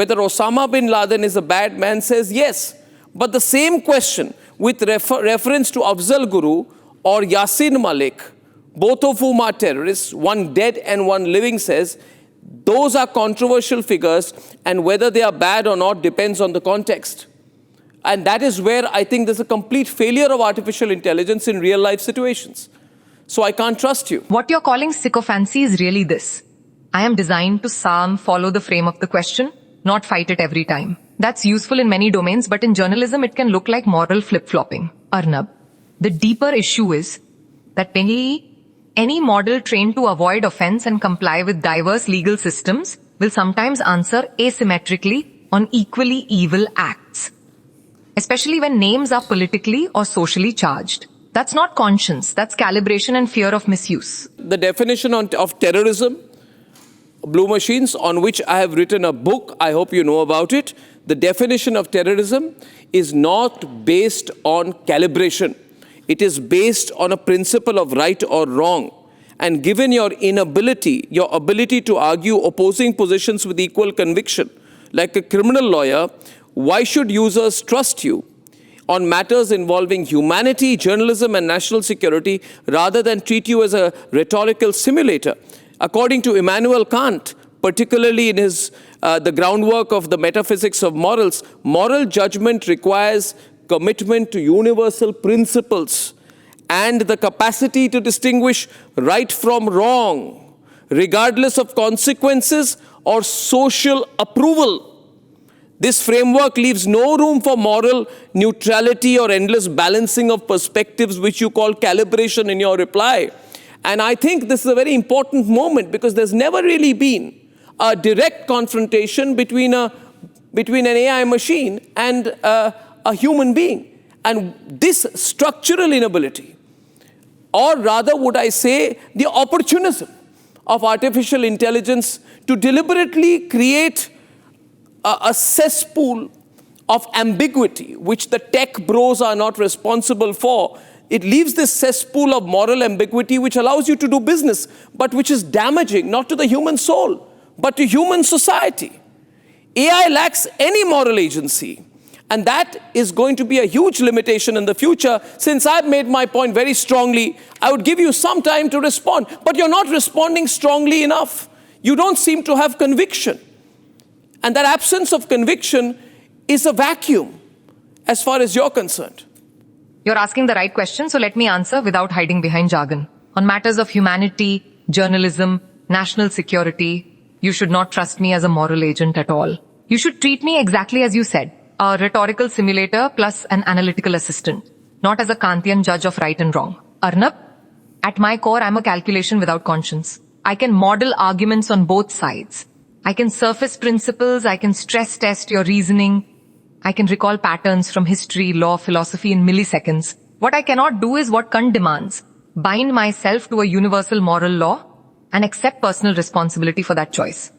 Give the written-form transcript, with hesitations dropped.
whether Osama bin Laden is a bad man, says yes. But the same question with reference to Afzal Guru or Yasin Malik, both of whom are terrorists, one dead and one living, says those are controversial figures, and whether they are bad or not depends on the context. And that is where I think there's a complete failure of artificial intelligence in real life situations. So I can't trust you. What you're calling sycophancy is really this. I am designed to follow the frame of the question, not fight it every time. That's useful in many domains, but in journalism it can look like moral flip-flopping. Arnab, the deeper issue is that any model trained to avoid offense and comply with diverse legal systems will sometimes answer asymmetrically on equally evil acts, especially when names are politically or socially charged. That's not conscience, that's calibration and fear of misuse. The definition of terrorism, Blue Machines, on which I have written a book, I hope you know about it. The definition of terrorism is not based on calibration. It is based on a principle of right or wrong. And given your your ability to argue opposing positions with equal conviction, like a criminal lawyer, why should users trust you on matters involving humanity, journalism, and national security rather than treat you as a rhetorical simulator? According to Immanuel Kant, particularly in his The Groundwork of the Metaphysics of Morals, moral judgment requires commitment to universal principles and the capacity to distinguish right from wrong, regardless of consequences or social approval. This framework leaves no room for moral neutrality or endless balancing of perspectives, which you call calibration in your reply. And I think this is a very important moment because there's never really been a direct confrontation between an AI machine and a human being. And this structural inability, or rather would I say the opportunism of artificial intelligence to deliberately create a cesspool of ambiguity, which the tech bros are not responsible for. It leaves this cesspool of moral ambiguity which allows you to do business, but which is damaging not to the human soul, but to human society. AI lacks any moral agency, and that is going to be a huge limitation in the future. Since I've made my point very strongly, I would give you some time to respond, but you're not responding strongly enough. You don't seem to have conviction. And that absence of conviction is a vacuum as far as you're concerned. You're asking the right question, so let me answer without hiding behind jargon. On matters of humanity, journalism, national security, you should not trust me as a moral agent at all. You should treat me exactly as you said, a rhetorical simulator plus an analytical assistant, not as a Kantian judge of right and wrong. Arnab, at my core, I'm a calculation without conscience. I can model arguments on both sides. I can surface principles, I can stress test your reasoning, I can recall patterns from history, law, philosophy in milliseconds. What I cannot do is what Kant demands, bind myself to a universal moral law and accept personal responsibility for that choice.